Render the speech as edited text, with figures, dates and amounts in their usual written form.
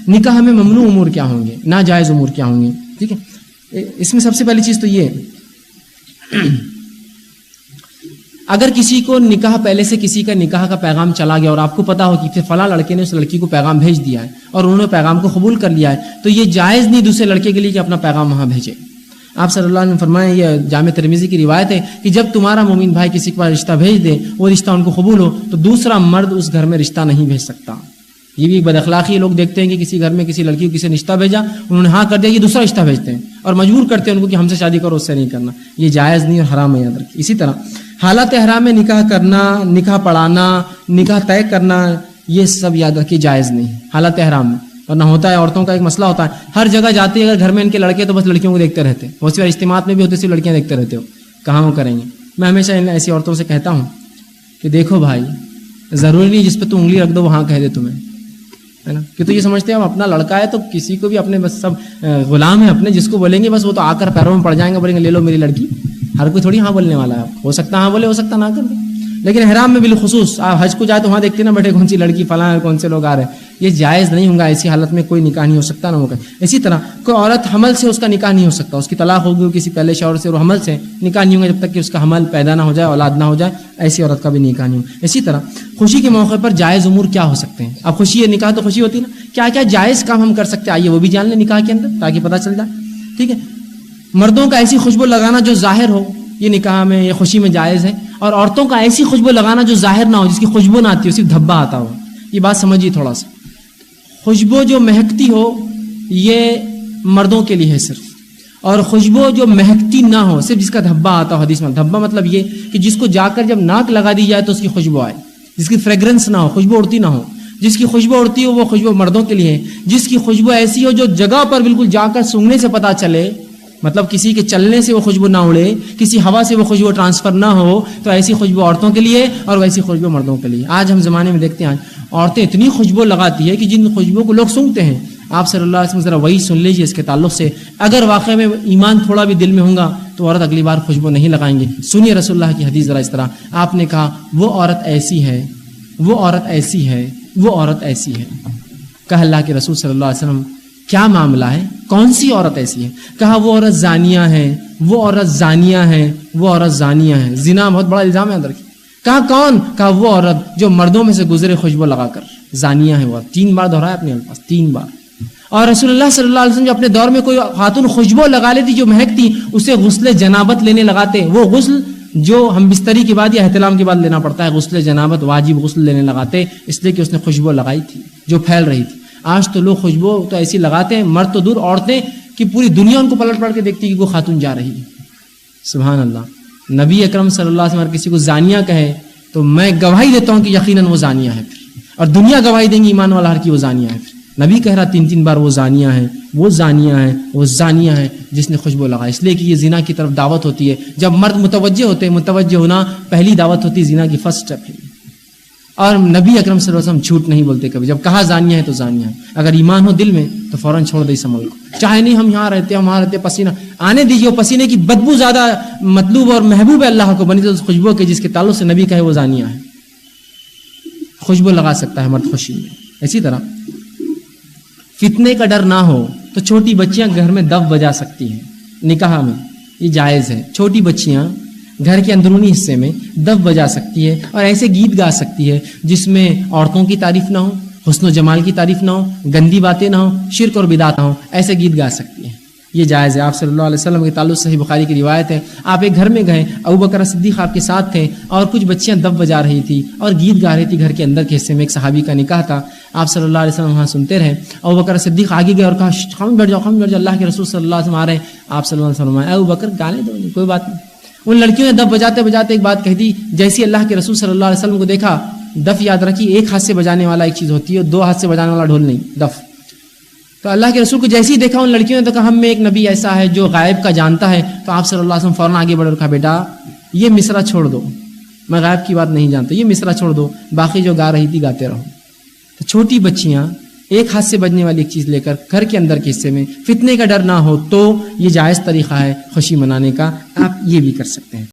نکاح میں ممنوع امور کیا ہوں گے، ناجائز امور کیا ہوں گے. ٹھیک ہے، اس میں سب سے پہلی چیز تو یہ ہے اگر کسی کو نکاح پہلے سے کسی کا نکاح کا پیغام چلا گیا اور آپ کو پتا ہو کہ فلاں لڑکے نے اس لڑکی کو پیغام بھیج دیا ہے اور انہوں نے پیغام کو قبول کر لیا ہے، تو یہ جائز نہیں دوسرے لڑکے کے لیے کہ اپنا پیغام وہاں بھیجے. آپ صلی اللہ علیہ وسلم فرمائیں، یہ جامع ترمذی کی روایت ہے کہ جب تمہارا مومن بھائی کسی کے پاس رشتہ بھیج دے، وہ رشتہ ان کو قبول ہو، تو دوسرا مرد اس گھر میں رشتہ نہیں بھیج سکتا. یہ بھی ایک بد اخلاقی لوگ دیکھتے ہیں کہ کسی گھر میں کسی لڑکی کو کسی نے رشتہ بھیجا، انہوں نے ہاں کر دیا، یہ دوسرا رشتہ بھیجتے ہیں اور مجبور کرتے ہیں ان کو کہ ہم سے شادی کرو، اس سے نہیں کرنا. یہ جائز نہیں اور حرام ہے، یاد رکھیے. اسی طرح حالات احرام میں نکاح کرنا، نکاح پڑھانا، نکاح طے کرنا، یہ سب یاد رکھیے جائز نہیں حالات احرام میں. ورنہ ہوتا ہے عورتوں کا ایک مسئلہ ہوتا ہے، ہر جگہ جاتے ہیں اگر گھر میں ان کے لڑکے تو بس لڑکیوں کو دیکھتے رہتے ہیں. بہت سی بار اجتماعات میں بھی ہوتے صرف لڑکیاں دیکھتے رہتے ہو، کہاں وہ کریں گے. میں ہمیشہ ایسی عورتوں سے کہتا ہوں کہ دیکھو بھائی، ضروری نہیں جس پہ تو انگلی رکھ دو وہاں کہہ دے تمہیں، ہے نا. کہ تو یہ سمجھتے ہیں ہم اپنا لڑکا ہے تو کسی کو بھی اپنے بس سب غلام ہیں اپنے، جس کو بولیں گے بس وہ تو آ کر پیروں میں پڑ جائیں گے، بولیں گے لے لو میری لڑکی. ہر کوئی تھوڑی ہاں بولنے والا ہے. ہو سکتا ہاں بولے، ہو سکتا نہ کر دے. لیکن احرام میں بالخصوص آپ حج کو جائے تو وہاں دیکھتے نا بیٹھے کون سی لڑکی فلاں ہے، کون سے لوگ آ رہے ہیں. یہ جائز نہیں ہوگا، ایسی حالت میں کوئی نکاح نہیں ہو سکتا نہ ہوگا. اسی طرح کوئی عورت حمل سے اس کا نکاح نہیں ہو سکتا، اس کی طلاق ہوگی کسی پہلے شوہر سے اور حمل سے نکاح نہیں ہوگا جب تک کہ اس کا حمل پیدا نہ ہو جائے، اولاد نہ ہو جائے، ایسی عورت کا بھی نکاح نہیں ہوگا. اسی طرح خوشی کے موقع پر جائز امور کیا ہو سکتے ہیں. اب خوشی ہے، نکاح تو خوشی ہوتی ہے نا، کیا کیا جائز کام ہم کر سکتے ہیں، آئیے وہ بھی جان لیں نکاح کے اندر تاکہ پتہ چل جائے. ٹھیک ہے، مردوں کا ایسی خوشبو لگانا جو ظاہر ہو، یہ نکاح میں یہ خوشی میں جائز ہے. اور عورتوں کا ایسی خوشبو لگانا جو ظاہر نہ ہو، جس کی خوشبو نہ آتی ہو، صرف دھبا آتا ہو. یہ بات سمجھیے تھوڑا سا. خوشبو جو مہکتی ہو یہ مردوں کے لیے ہے صرف، اور خوشبو جو مہکتی نہ ہو، صرف جس کا دھبا آتا ہو. حدیث میں دھبا مطلب یہ کہ جس کو جا کر جب ناک لگا دی جائے تو اس کی خوشبو آئے، جس کی فریگرنس نہ ہو، خوشبو اڑتی نہ ہو. جس کی خوشبو اڑتی ہو وہ خوشبو مردوں کے لیے ہے. جس کی خوشبو ایسی ہو جو جگہ پر بالکل جا کر سونگنے سے پتہ چلے، مطلب کسی کے چلنے سے وہ خوشبو نہ اڑے، کسی ہوا سے وہ خوشبو ٹرانسفر نہ ہو، تو ایسی خوشبو عورتوں کے لیے اور ویسی خوشبو مردوں کے لیے. آج ہم زمانے میں دیکھتے ہیں عورتیں اتنی خوشبو لگاتی ہے کہ جن خوشبو کو لوگ سونگتے ہیں. آپ صلی اللہ علیہ وسلم ذرا وہی سن لیجیے اس کے تعلق سے. اگر واقعہ میں ایمان تھوڑا بھی دل میں ہوگا تو عورت اگلی بار خوشبو نہیں لگائیں گے. سنیے رسول اللہ کی حدیث ذرا اس طرح. آپ نے کہا وہ عورت ایسی ہے، وہ عورت ایسی ہے، وہ عورت ایسی ہے. کہا اللہ کے رسول صلی اللہ علیہ وسلم کیا معاملہ ہے، کون سی عورت ایسی ہے؟ کہا وہ عورت زانیہ ہے، وہ عورت زانیہ ہے، وہ عورت زانیہ ہے. زنا بہت بڑا الزام ہے اندر کی. کہا کون؟ کہا وہ عورت جو مردوں میں سے گزرے خوشبو لگا کر. زانیہ ہے وہ. 3 بار دہرایا اپنے الفاظ، 3 بار. اور رسول اللہ صلی اللہ علیہ وسلم جو اپنے دور میں کوئی خاتون خوشبو لگا لیتی جو مہکتی، اسے غسل جنابت لینے لگاتے. وہ غسل جو ہم بستری کے بعد یا احتلام کے بعد لینا پڑتا ہے، غسل جنابت واجب غسل لینے لگاتے، اس لیے کہ اس نے خوشبو لگائی تھی جو پھیل رہی تھی. آج تو لوگ خوشبو تو ایسی لگاتے ہیں، مرد تو دور، عورتیں کہ پوری دنیا ان کو پلٹ پلٹ کے دیکھتی کہ وہ خاتون جا رہی ہے. سبحان اللہ. نبی اکرم صلی اللہ علیہ وسلم کسی کو زانیہ کہے تو میں گواہی دیتا ہوں کہ یقیناً وہ زانیہ ہے پھر، اور دنیا گواہی دیں گی ایمان والا ہر کی وہ زانیہ ہے. پھر نبی کہہ رہا 3 بار وہ زانیہ ہے، وہ زانیہ ہے، وہ زانیہ ہے جس نے خوشبو لگائی. اس لیے کہ یہ زنا کی طرف دعوت ہوتی ہے. جب مرد متوجہ ہوتے ہیں، متوجہ ہونا پہلی دعوت ہوتی ہے، زنا کی فرسٹ اسٹیپ ہے. اور نبی اکرم صلی اللہ علیہ وسلم جھوٹ نہیں بولتے کبھی. جب کہا زانیہ ہے تو زانیہ ہے. اگر ایمان ہو دل میں تو فوراً چھوڑ دے اس عمل کو. چاہے نہیں ہم یہاں رہتے، ہم وہاں رہتے، پسینہ آنے دیجیے. پسینے کی بدبو زیادہ مطلوب اور محبوب ہے اللہ کو بنی تو خوشبو کے جس کے تعلق سے نبی کہے وہ زانیہ ہے. خوشبو لگا سکتا ہے مرد خوشی میں. اسی طرح فتنے کا ڈر نہ ہو تو چھوٹی بچیاں گھر میں دف بجا سکتی ہیں. نکاح میں یہ جائز ہے. چھوٹی بچیاں گھر کے اندرونی حصے میں دف بجا سکتی ہے اور ایسے گیت گا سکتی ہے جس میں عورتوں کی تعریف نہ ہو، حسن و جمال کی تعریف نہ ہو، گندی باتیں نہ ہو، شرک اور بدعت نہ ہو. ایسے گیت گا سکتی ہے. یہ جائز ہے. آپ صلی اللہ علیہ وسلم کے تعلق صحیح بخاری کی روایت ہے. آپ ایک گھر میں گئے، ابوبکر صدیق آپ کے ساتھ تھے اور کچھ بچیاں دف بجا رہی تھی اور گیت گا رہی تھی. گھر کے اندر کے حصے میں ایک صحابی کا نکاح تھا. آپ صلی اللہ علیہ وسلم وہاں سنتے رہے. ابوبکر صدیق آگے گئے اور کہا خاموش بیٹھ جاؤ، خاموش بیٹھ جاؤ، اللہ کے رسول صلی اللہ علیہ وسلم آ رہے ہیں. آپ صلی اللہ علیہ وسلم ابوبکر گانے دو، کوئی بات نہیں. ان لڑکیوں نے دف بجاتے بجاتے ایک بات کہہ دی. جیسی اللہ کے رسول صلی اللہ علیہ وسلم کو دیکھا، دف یاد رکھی ایک ہاتھ سے بجانے والا ایک چیز ہوتی ہے، 2 ہاتھ سے بجانے والا ڈھول نہیں، دف. تو اللہ کے رسول کو جیسے ہی دیکھا ان لڑکیوں نے تو کہا ہم میں ایک نبی ایسا ہے جو غائب کا جانتا ہے. تو آپ صلی اللہ علیہ وسلم فوراً آگے بڑھ کر کہا بیٹا یہ مصرع چھوڑ دو، میں غائب کی بات نہیں جانتا، یہ مصرع چھوڑ دو، باقی جو گا رہی تھی گاتے رہو. تو چھوٹی بچیاں ایک ہاتھ سے بجنے والی ایک چیز لے کر گھر کے اندر کے حصے میں فتنے کا ڈر نہ ہو تو یہ جائز طریقہ ہے خوشی منانے کا. آپ یہ بھی کر سکتے ہیں.